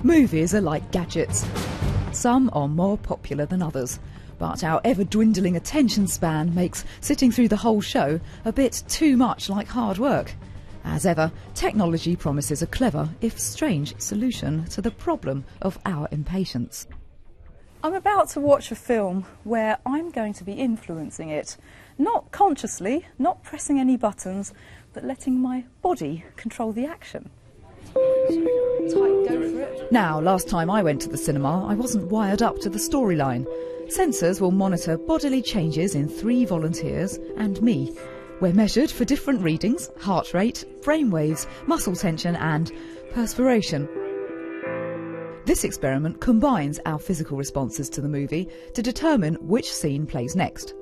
Movies are like gadgets. Some are more popular than others, but our ever-dwindling attention span makes sitting through the whole show a bit too much like hard work. As ever, technology promises a clever, if strange, solution to the problem of our impatience. I'm about to watch a film where I'm going to be influencing it. Not consciously, not pressing any buttons, but letting my body control the action. Now, last time I went to the cinema, I wasn't wired up to the storyline. Sensors will monitor bodily changes in 3 volunteers and me. We're measured for different readings: heart rate, brainwaves, muscle tension and perspiration. This experiment combines our physical responses to the movie to determine which scene plays next.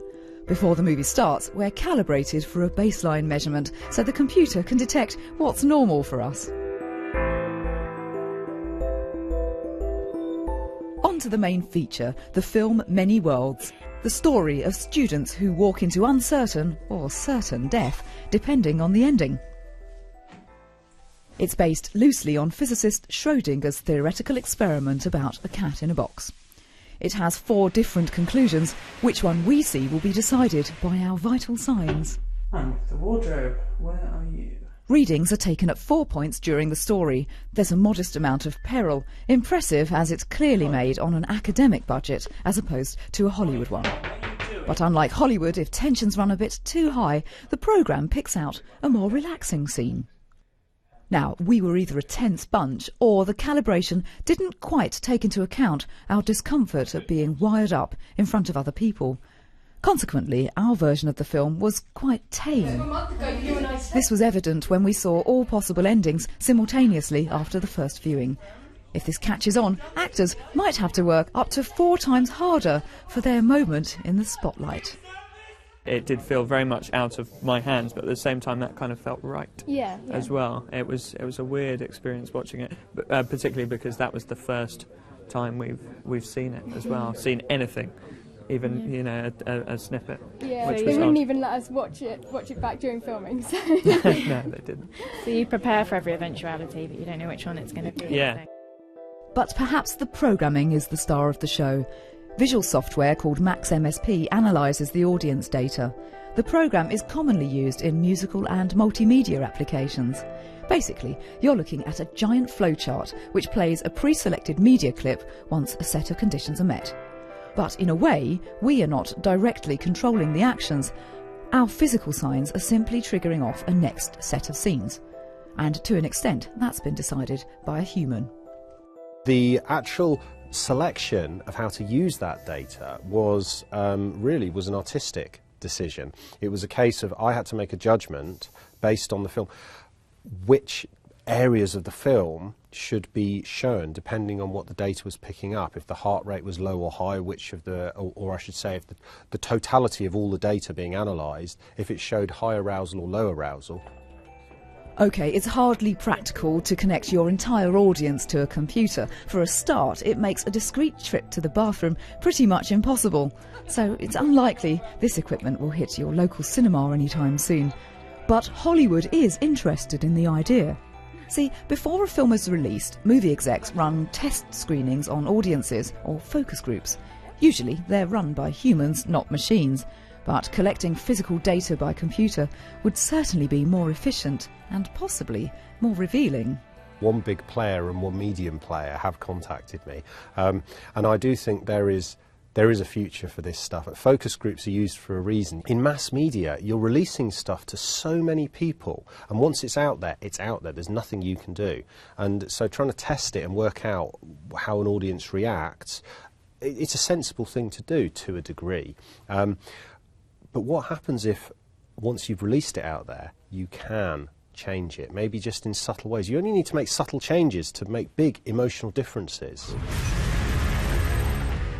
Before the movie starts, we're calibrated for a baseline measurement so the computer can detect what's normal for us. On to the main feature, the film Many Worlds. The story of students who walk into uncertain or certain death, depending on the ending. It's based loosely on physicist Schrödinger's theoretical experiment about a cat in a box. It has 4 different conclusions. Which one we see will be decided by our vital signs. And the wardrobe, where are you? Readings are taken at 4 points during the story. There's a modest amount of peril, impressive as it's clearly made on an academic budget as opposed to a Hollywood one. But unlike Hollywood, if tensions run a bit too high, the programme picks out a more relaxing scene. Now, we were either a tense bunch or the calibration didn't quite take into account our discomfort at being wired up in front of other people. Consequently, our version of the film was quite tame. This was evident when we saw all possible endings simultaneously after the first viewing. If this catches on, actors might have to work up to 4 times harder for their moment in the spotlight. It did feel very much out of my hands, but at the same time that kind of felt right as well. It was a weird experience watching it, particularly because that was the first time we've seen it as well, seen anything. Even, you know, a snippet. Yeah, which they wouldn't even let us watch it back during filming. So. No, they didn't. So you prepare for every eventuality, but you don't know which one it's going to be. Yeah. So. But perhaps the programming is the star of the show. Visual software called Max MSP analyses the audience data. The programme is commonly used in musical and multimedia applications. Basically, you're looking at a giant flowchart which plays a pre-selected media clip once a set of conditions are met. But in a way, we are not directly controlling the actions. Our physical signs are simply triggering off a next set of scenes. And to an extent, that's been decided by a human. The actual selection of how to use that data was really an artistic decision. It was a case of I had to make a judgment based on the film, which areas of the film should be shown depending on what the data was picking up. If the heart rate was low or high, which of the, or I should say, if the totality of all the data being analysed, if it showed high arousal or low arousal. OK, it's hardly practical to connect your entire audience to a computer. For a start, it makes a discreet trip to the bathroom pretty much impossible. So it's unlikely this equipment will hit your local cinema anytime soon. But Hollywood is interested in the idea. See, before a film is released, movie execs run test screenings on audiences, or focus groups. Usually they're run by humans, not machines. But collecting physical data by computer would certainly be more efficient and possibly more revealing. One big player and one medium player have contacted me, and I do think there is a future for this stuff. Focus groups are used for a reason. In mass media, you're releasing stuff to so many people, and once it's out there, it's out there. There's nothing you can do. And so trying to test it and work out how an audience reacts, it's a sensible thing to do to a degree. But what happens if, once you've released it out there, you can change it, maybe just in subtle ways? You only need to make subtle changes to make big emotional differences.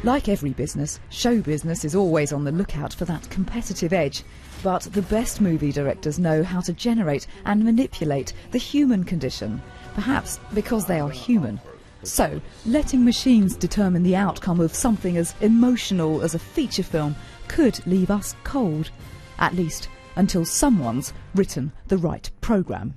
Like every business, show business is always on the lookout for that competitive edge. But the best movie directors know how to generate and manipulate the human condition, perhaps because they are human. So, letting machines determine the outcome of something as emotional as a feature film could leave us cold, at least until someone's written the right programme.